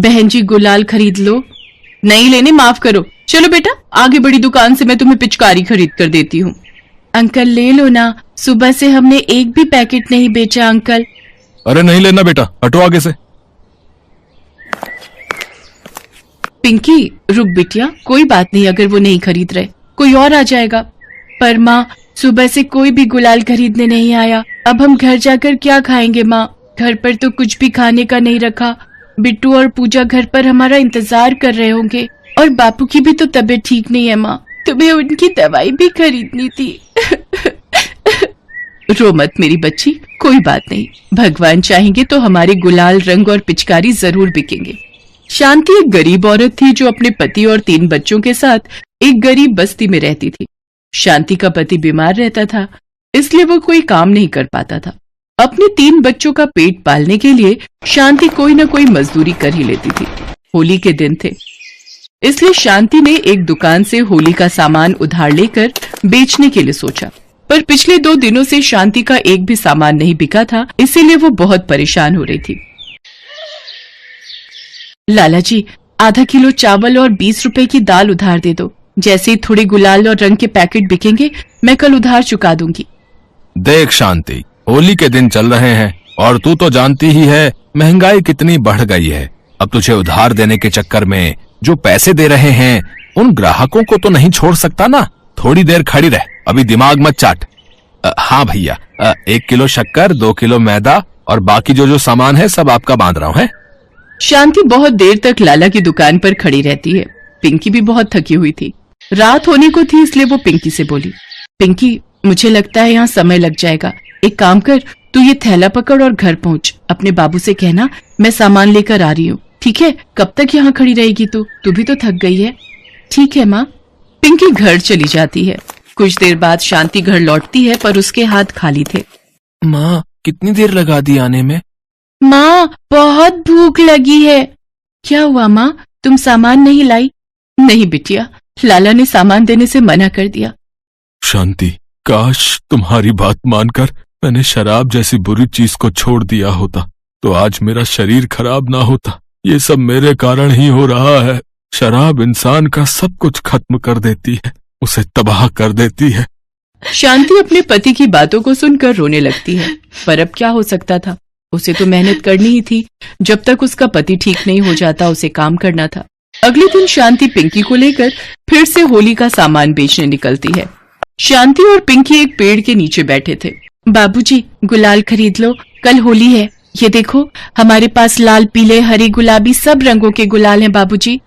बहन जी गुलाल खरीद लो। नहीं लेने, माफ करो। चलो बेटा, आगे बड़ी दुकान से मैं तुम्हें पिचकारी खरीद कर देती हूँ। अंकल ले लो ना, सुबह से हमने एक भी पैकेट नहीं बेचा अंकल। अरे नहीं लेना बेटा, हटो आगे से। पिंकी रुक बिटिया, कोई बात नहीं, अगर वो नहीं खरीद रहे कोई और आ जाएगा। पर माँ, सुबह से कोई भी गुलाल खरीदने नहीं आया। अब हम घर जाकर क्या खाएंगे माँ? घर पर तो कुछ भी खाने का नहीं रखा। बिट्टू और पूजा घर पर हमारा इंतजार कर रहे होंगे। और बापू की भी तो तबीयत ठीक नहीं है माँ, तुम्हें उनकी दवाई भी खरीदनी थी। रो मत मेरी बच्ची, कोई बात नहीं, भगवान चाहेंगे तो हमारे गुलाल, रंग और पिचकारी जरूर बिकेंगे। शांति एक गरीब औरत थी जो अपने पति और 3 बच्चों के साथ एक गरीब बस्ती में रहती थी। शांति का पति बीमार रहता था, इसलिए वो कोई काम नहीं कर पाता था। अपने 3 बच्चों का पेट पालने के लिए शांति कोई न कोई मजदूरी कर ही लेती थी। होली के दिन थे, इसलिए शांति ने एक दुकान से होली का सामान उधार लेकर बेचने के लिए सोचा। पर पिछले 2 दिनों से शांति का एक भी सामान नहीं बिका था, इसीलिए वो बहुत परेशान हो रही थी। लाला जी, आधा किलो चावल और 20 रुपए की दाल उधार दे दो। जैसे ही थोड़े गुलाल और रंग के पैकेट बिकेंगे, मैं कल उधार चुका दूंगी। देख शांति, होली के दिन चल रहे हैं और तू तो जानती ही है महंगाई कितनी बढ़ गई है। अब तुझे उधार देने के चक्कर में जो पैसे दे रहे हैं उन ग्राहकों को तो नहीं छोड़ सकता ना। थोड़ी देर खड़ी रह, अभी दिमाग मत चाट। हाँ भैया, 1 किलो शक्कर, 2 किलो मैदा और बाकी जो सामान है सब आपका बांध रहा हूँ है। शांति बहुत देर तक लाला की दुकान पर खड़ी रहती है। पिंकी भी बहुत थकी हुई थी, रात होने को थी, इसलिए वो पिंकी से बोली, पिंकी मुझे लगता है यहाँ समय लग जाएगा। एक काम कर, तू ये थैला पकड़ और घर पहुँच। अपने बाबू से कहना मैं सामान लेकर आ रही हूँ, ठीक है? कब तक यहाँ खड़ी रहेगी तू भी तो थक गई है। ठीक है माँ। पिंकी घर चली जाती है। कुछ देर बाद शांति घर लौटती है, पर उसके हाथ खाली थे। माँ, कितनी देर लगा दी आने में? माँ, बहुत भूख लगी है। क्या हुआ माँ, तुम सामान नहीं लाई? नहीं बिटिया, लाला ने सामान देने से मना कर दिया। शांति, काश तुम्हारी बात मानकर मैंने शराब जैसी बुरी चीज को छोड़ दिया होता तो आज मेरा शरीर खराब ना होता। ये सब मेरे कारण ही हो रहा है। शराब इंसान का सब कुछ खत्म कर देती है, उसे तबाह कर देती है। शांति अपने पति की बातों को सुनकर रोने लगती है, पर अब क्या हो सकता था? उसे तो मेहनत करनी ही थी। जब तक उसका पति ठीक नहीं हो जाता उसे काम करना था। अगले दिन शांति पिंकी को लेकर फिर से होली का सामान बेचने निकलती है। शांति और पिंकी एक पेड़ के नीचे बैठे थे। बाबूजी, गुलाल खरीद लो, कल होली है। ये देखो, हमारे पास लाल, पीले, हरे, गुलाबी सब रंगों के गुलाल हैं बाबूजी।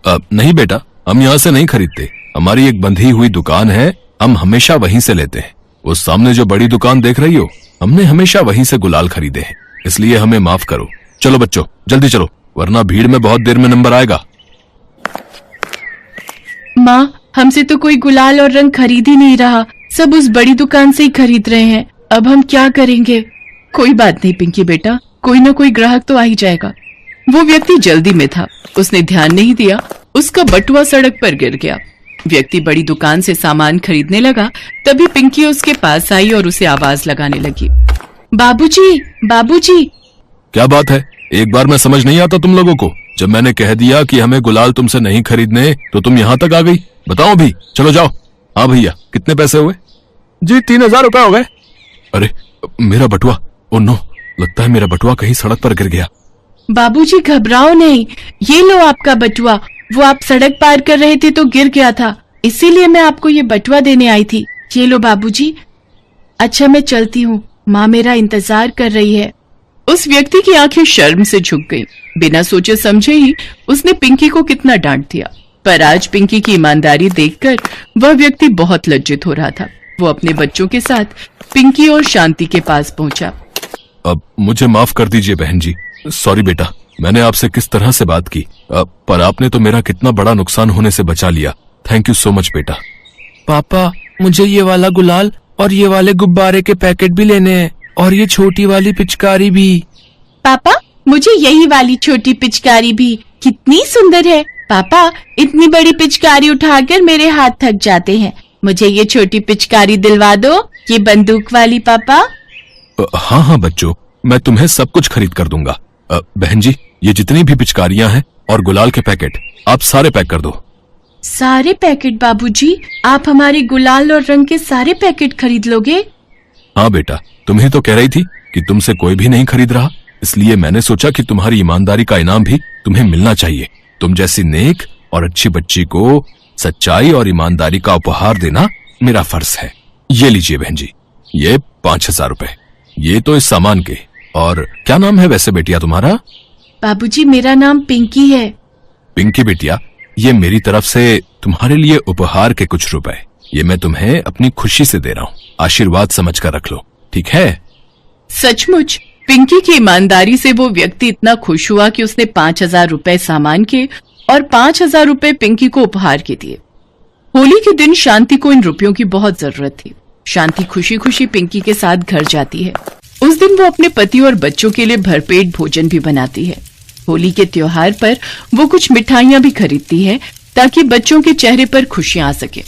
नहीं बेटा, हम यहाँ से नहीं खरीदते। हमारी एक बंधी हुई दुकान है, हम हमेशा वहीं से लेते हैं। वो सामने जो बड़ी दुकान देख रही हो, हमने हमेशा वहीं से गुलाल खरीदे हैं, इसलिए हमें माफ करो। चलो बच्चों, जल्दी चलो, वरना भीड़ में बहुत देर में नंबर आएगा। माँ, हमसे तो कोई गुलाल और रंग खरीद ही नहीं रहा, सब उस बड़ी दुकान से ही खरीद रहे हैं। अब हम क्या करेंगे? कोई बात नहीं पिंकी बेटा, कोई ना कोई ग्राहक तो आ ही जाएगा। वो व्यक्ति जल्दी में था, उसने ध्यान नहीं दिया, उसका बटुआ सड़क पर गिर गया। व्यक्ति बड़ी दुकान से सामान खरीदने लगा, तभी पिंकी उसके पास आई और उसे आवाज लगाने लगी, बाबूजी, बाबूजी। क्या बात है? एक बार में समझ नहीं आता तुम लोगों को? जब मैंने कह दिया कि हमें गुलाल तुमसे नहीं खरीदने तो तुम यहाँ तक आ गई। बताओ अभी, चलो जाओ। हाँ भैया, कितने पैसे हुए? जी 3000 रुपए हो गए। अरे मेरा बटुआ, ओ नो, लगता है मेरा बटुआ कहीं सड़क पर गिर गया। बाबूजी घबराओ नहीं, ये लो आपका बटुआ। वो आप सड़क पार कर रहे थे तो गिर गया था, इसीलिए मैं आपको ये बटुआ देने आई थी। ये लो बाबूजी। अच्छा मैं चलती हूँ, माँ मेरा इंतजार कर रही है। उस व्यक्ति की आंखें शर्म से झुक गईं। बिना सोचे समझे ही उसने पिंकी को कितना डांट दिया, पर आज पिंकी की ईमानदारी देखकर वह व्यक्ति बहुत लज्जित हो रहा था। वो अपने बच्चों के साथ पिंकी और शांति के पास पहुंचा। अब मुझे माफ कर दीजिए बहन जी, सॉरी बेटा, मैंने आपसे किस तरह से बात की, पर आपने तो मेरा कितना बड़ा नुकसान होने से बचा लिया। थैंक यू सो मच बेटा। पापा, मुझे ये वाला गुलाल और ये वाले गुब्बारे के पैकेट भी लेने हैं, और ये छोटी वाली पिचकारी भी। पापा, मुझे यही वाली छोटी पिचकारी भी, कितनी सुंदर है। पापा, इतनी बड़ी पिचकारी उठाकर मेरे हाथ थक जाते हैं, मुझे ये छोटी पिचकारी दिलवा दो, ये बंदूक वाली। पापा हाँ हाँ बच्चों, मैं तुम्हें सब कुछ खरीद कर दूंगा, बहन जी, ये जितनी भी पिचकारियां हैं और गुलाल के पैकेट आप सारे पैक कर दो। सारे पैकेट बाबूजी? आप हमारे गुलाल और रंग के सारे पैकेट खरीद लोगे? हाँ बेटा, तुम ही तो कह रही थी कि तुमसे कोई भी नहीं खरीद रहा, इसलिए मैंने सोचा कि तुम्हारी ईमानदारी का इनाम भी तुम्हें मिलना चाहिए। तुम जैसी नेक और अच्छी बच्ची को सच्चाई और ईमानदारी का उपहार देना मेरा फर्ज है। ये लीजिए बहन जी, ये 5,000 रुपए, ये तो इस सामान के। और क्या नाम है वैसे बेटिया तुम्हारा? बाबूजी, मेरा नाम पिंकी है। पिंकी बेटिया, ये मेरी तरफ से तुम्हारे लिए उपहार के कुछ रुपए, ये मैं तुम्हें अपनी खुशी से दे रहा हूँ, आशीर्वाद समझकर रख लो, ठीक है? सचमुच पिंकी की ईमानदारी से वो व्यक्ति इतना खुश हुआ कि उसने 5,000 रुपए सामान के और 5,000 रुपए पिंकी को उपहार के दिए। होली के दिन शांति को इन रुपयों की बहुत जरूरत थी। शांति खुशी खुशी पिंकी के साथ घर जाती है। उस दिन वो अपने पति और बच्चों के लिए भरपेट भोजन भी बनाती है। होली के त्योहार पर वो कुछ मिठाइयां भी खरीदती है ताकि बच्चों के चेहरे पर खुशियां आ सके।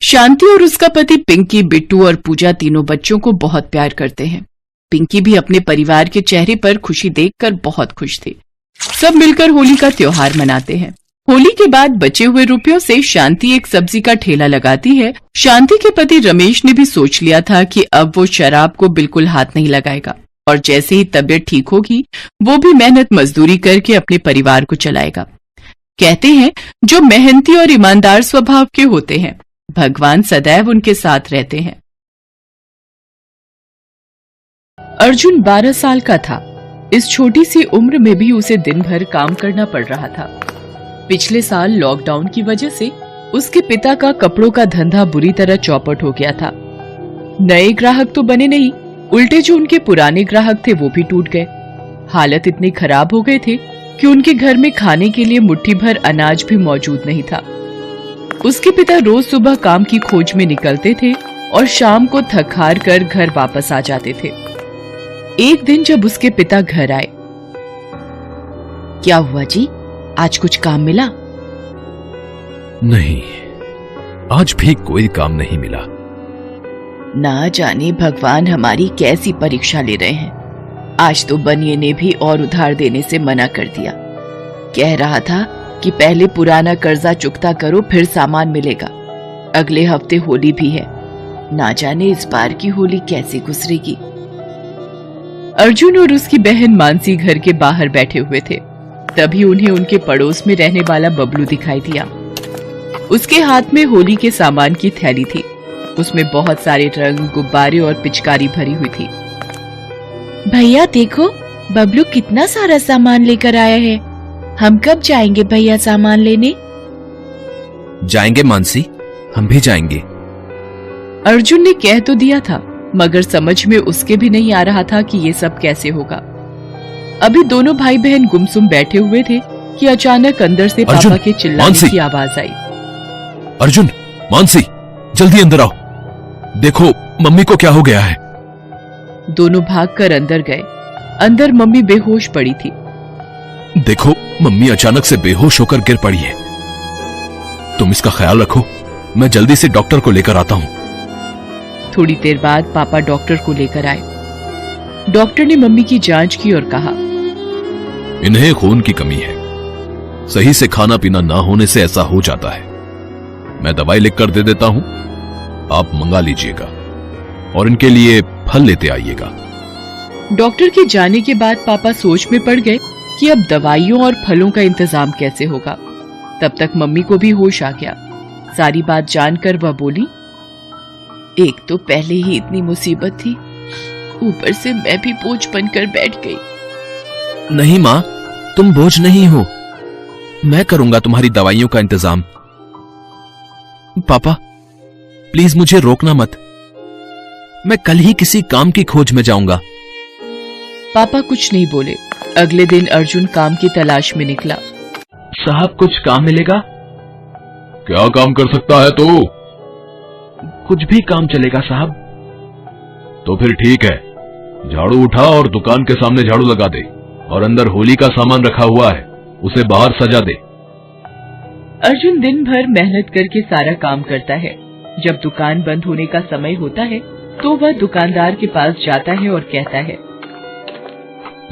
शांति और उसका पति पिंकी, बिट्टू और पूजा तीनों बच्चों को बहुत प्यार करते हैं। पिंकी भी अपने परिवार के चेहरे पर खुशी देखकर बहुत खुश थी। सब मिलकर होली का त्योहार मनाते हैं। होली के बाद बचे हुए रुपयों से शांति एक सब्जी का ठेला लगाती है। शांति के पति रमेश ने भी सोच लिया था कि अब वो शराब को बिल्कुल हाथ नहीं लगाएगा और जैसे ही तबीयत ठीक होगी वो भी मेहनत मजदूरी करके अपने परिवार को चलाएगा। कहते हैं जो मेहनती और ईमानदार स्वभाव के होते हैं, भगवान सदैव उनके साथ रहते हैं। अर्जुन 12 साल का था। इस छोटी सी उम्र में भी उसे दिन भर काम करना पड़ रहा था। पिछले साल लॉकडाउन की वजह से उसके पिता का कपड़ों का धंधा बुरी तरह चौपट हो गया था। नए ग्राहक तो बने नहीं, उल्टे जो उनके पुराने ग्राहक थे वो भी टूट गए। हालत इतने खराब हो गए थे कि उनके घर में खाने के लिए मुट्ठी भर अनाज भी मौजूद नहीं था। उसके पिता रोज सुबह काम की खोज में निकलते थे और शाम को थक हार कर घर वापस आ जाते थे। एक दिन जब उसके पिता घर आए, क्या हुआ जी, आज कुछ काम मिला? नहीं, आज भी कोई काम नहीं मिला। ना जाने भगवान हमारी कैसी परीक्षा ले रहे हैं। आज तो बनिए ने भी और उधार देने से मना कर दिया। कह रहा था कि पहले पुराना कर्जा चुकता करो फिर सामान मिलेगा। अगले हफ्ते होली भी है, ना जाने इस बार की होली कैसे गुजरेगी। अर्जुन और उसकी बहन मानसी घर के बाहर बैठे हुए थे। तभी उन्हें उनके पड़ोस में रहने वाला बबलू दिखाई दिया। उसके हाथ में होली के सामान की थैली थी। उसमें बहुत सारे रंग, गुब्बारे और पिचकारी भरी हुई थी। भैया देखो, बबलू कितना सारा सामान लेकर आया है। हम कब जाएंगे भैया सामान लेने? जाएंगे मानसी, हम भी जाएंगे। अर्जुन ने कह तो दिया था, मगर समझ में उसके भी नहीं आ रहा था कि ये सब कैसे होगा। अभी दोनों भाई बहन गुमसुम बैठे हुए थे कि अचानक अंदर से पापा के चिल्लाने की आवाज आई। अर्जुन, मानसी, जल्दी अंदर आओ, देखो मम्मी को क्या हो गया है। दोनों भागकर अंदर गए। अंदर मम्मी बेहोश पड़ी थी। देखो, मम्मी अचानक से बेहोश होकर गिर पड़ी है। तुम इसका ख्याल रखो, मैं जल्दी से डॉक्टर को लेकर आता हूँ। थोड़ी देर बाद पापा डॉक्टर को लेकर आए। डॉक्टर ने मम्मी की जांच की और कहा, इन्हें खून की कमी है। सही से खाना पीना ना होने से ऐसा हो जाता है। मैं दवाई लिखकर दे देता हूं, आप मंगा लीजिएगा और इनके लिए फल लेते आइएगा। डॉक्टर के जाने के बाद पापा सोच में पड़ गए कि अब दवाइयों और फलों का इंतजाम कैसे होगा। तब तक मम्मी को भी होश आ गया। सारी बात जानकर वह बोली, एक तो पहले ही इतनी मुसीबत थी, ऊपर से मैं भी बोझ बनकर बैठ गई। नहीं माँ, तुम बोझ नहीं हो, मैं करूंगा तुम्हारी दवाइयों का इंतजाम। पापा प्लीज मुझे रोकना मत, मैं कल ही किसी काम की खोज में जाऊंगा। पापा कुछ नहीं बोले। अगले दिन अर्जुन काम की तलाश में निकला। साहब कुछ काम मिलेगा? क्या काम कर सकता है तू? कुछ भी काम चलेगा साहब। तो फिर ठीक है, झाड़ू उठा और दुकान के सामने झाड़ू लगा दे और अंदर होली का सामान रखा हुआ है, उसे बाहर सजा दे। अर्जुन दिन भर मेहनत करके सारा काम करता है। जब दुकान बंद होने का समय होता है तो वह दुकानदार के पास जाता है और कहता है,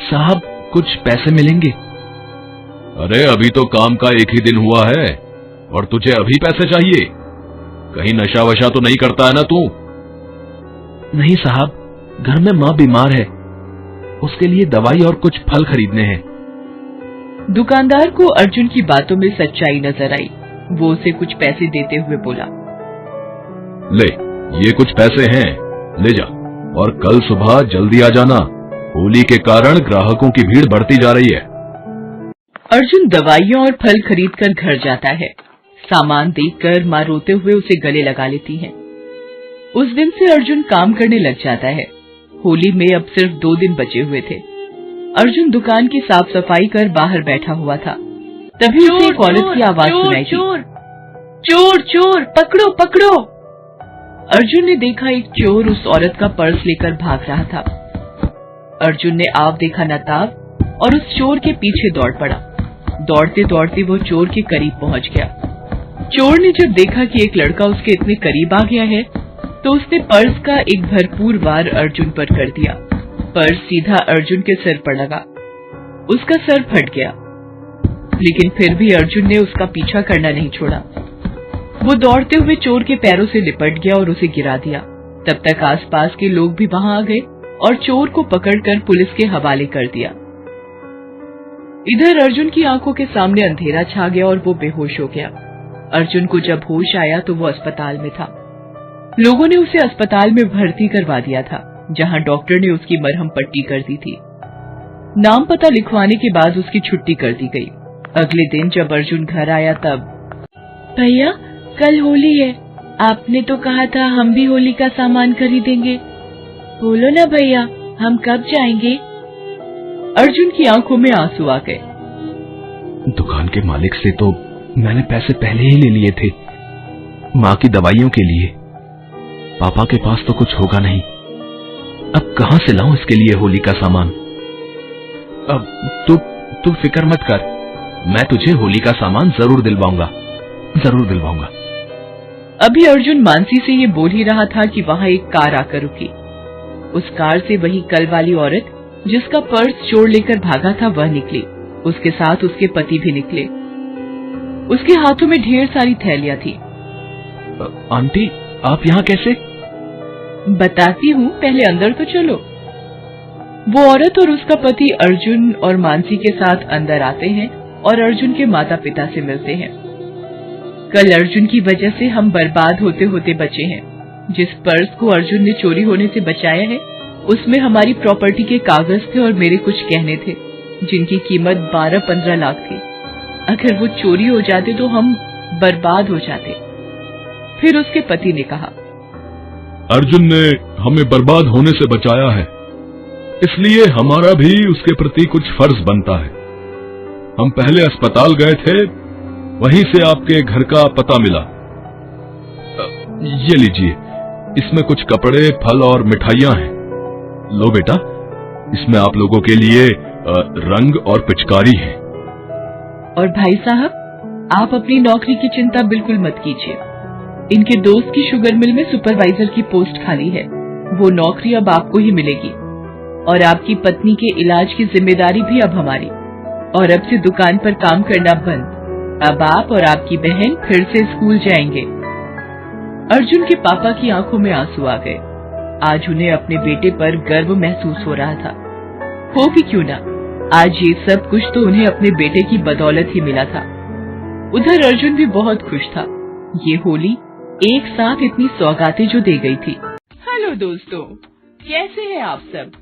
साहब कुछ पैसे मिलेंगे? अरे अभी तो काम का एक ही दिन हुआ है और तुझे अभी पैसे चाहिए? कहीं नशा वशा तो नहीं करता है ना तू? नहीं साहब, घर में माँ बीमार है, उसके लिए दवाई और कुछ फल खरीदने हैं। दुकानदार को अर्जुन की बातों में सच्चाई नजर आई। वो उसे कुछ पैसे देते हुए बोला, ले, ये कुछ पैसे हैं, ले जा और कल सुबह जल्दी आ जाना। होली के कारण ग्राहकों की भीड़ बढ़ती जा रही है। अर्जुन दवाइयाँ और फल खरीदकर घर जाता है। सामान देखकर माँ रोते हुए उसे गले लगा लेती है। उस दिन से अर्जुन काम करने लग जाता है। होली में अब सिर्फ 2 दिन बचे हुए थे। अर्जुन दुकान की साफ सफाई कर बाहर बैठा हुआ था। तभी उसे एक औरत की आवाज सुनाई दी, चोर चोर, पकड़ो पकड़ो। अर्जुन ने देखा एक चोर उस औरत का पर्स लेकर भाग रहा था। अर्जुन ने आव देखा नताब और उस चोर के पीछे दौड़ पड़ा। दौड़ते दौड़ते वो चोर के करीब पहुंच गया। चोर ने जब देखा कि एक लड़का उसके इतने करीब आ गया है तो उसने पर्स का एक भरपूर वार अर्जुन पर कर दिया। पर्स सीधा अर्जुन के सिर पर लगा। उसका सर फट गया, लेकिन फिर भी अर्जुन ने उसका पीछा करना नहीं छोड़ा। वो दौड़ते हुए चोर के पैरों से लिपट गया और उसे गिरा दिया। तब तक आसपास के लोग भी वहां आ गए और चोर को पकड़कर पुलिस के हवाले कर दिया। इधर अर्जुन की आंखों के सामने अंधेरा छा गया और वो बेहोश हो गया। अर्जुन को जब होश आया तो वो अस्पताल में था। लोगों ने उसे अस्पताल में भर्ती करवा दिया था, जहां डॉक्टर ने उसकी मरहम पट्टी कर दी थी। नाम पता लिखवाने के बाद उसकी छुट्टी कर दी गई। अगले दिन जब अर्जुन घर आया तब, भैया कल होली है, आपने तो कहा था हम भी होली का सामान खरीदेंगे। बोलो ना भैया, हम कब जाएंगे? अर्जुन की आंखों में आंसू आ गए। दुकान के मालिक से तो मैंने पैसे पहले ही ले लिए थे, माँ की दवाइयों के लिए। पापा के पास तो कुछ होगा नहीं, अब कहां से लाऊं इसके लिए होली का सामान? अब तू फिक्र मत कर, मैं तुझे होली का सामान जरूर दिलवाऊंगा, जरूर दिलवाऊंगा। अभी अर्जुन मानसी से ये बोल ही रहा था कि वहां एक कार आकर रुकी। उस कार से वही कल वाली औरत जिसका पर्स चोर लेकर भागा था वह निकली। उसके साथ उसके पति भी निकले। उसके हाथों में ढेर सारी थैलियां थी। आंटी, आप यहाँ कैसे? बताती हूँ, पहले अंदर तो चलो। वो औरत और उसका पति अर्जुन और मानसी के साथ अंदर आते हैं और अर्जुन के माता पिता से मिलते हैं। कल अर्जुन की वजह से हम बर्बाद होते होते बचे हैं। जिस पर्स को अर्जुन ने चोरी होने से बचाया है उसमें हमारी प्रॉपर्टी के कागज थे और मेरे कुछ गहने थे जिनकी कीमत 12-15 लाख थी। अगर वो चोरी हो जाते तो हम बर्बाद हो जाते। फिर उसके पति ने कहा, अर्जुन ने हमें बर्बाद होने से बचाया है, इसलिए हमारा भी उसके प्रति कुछ फर्ज बनता है। हम पहले अस्पताल गए थे, वहीं से आपके घर का पता मिला। ये लीजिए, इसमें कुछ कपड़े, फल और मिठाइयां हैं। लो बेटा, इसमें आप लोगों के लिए रंग और पिचकारी है। और भाई साहब, आप अपनी नौकरी की चिंता बिल्कुल मत कीजिए। इनके दोस्त की शुगर मिल में सुपरवाइजर की पोस्ट खाली है, वो नौकरी अब आपको ही मिलेगी। और आपकी पत्नी के इलाज की जिम्मेदारी भी अब हमारी। और अब से दुकान पर काम करना बंद। अब आप और आपकी बहन फिर से स्कूल जाएंगे। अर्जुन के पापा की आंखों में आंसू आ गए। आज उन्हें अपने बेटे पर गर्व महसूस हो रहा था। हो भी क्यों ना, आज ये सब कुछ तो उन्हें अपने बेटे की बदौलत ही मिला था। उधर अर्जुन भी बहुत खुश था। ये होली एक साथ इतनी सौगातें जो दे गई थी। हेलो दोस्तों, कैसे हैं आप सब?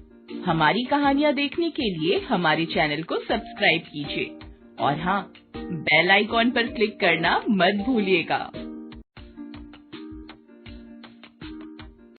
हमारी कहानियां देखने के लिए हमारे चैनल को सब्सक्राइब कीजिए और हाँ, बेल आइकॉन पर क्लिक करना मत भूलिएगा।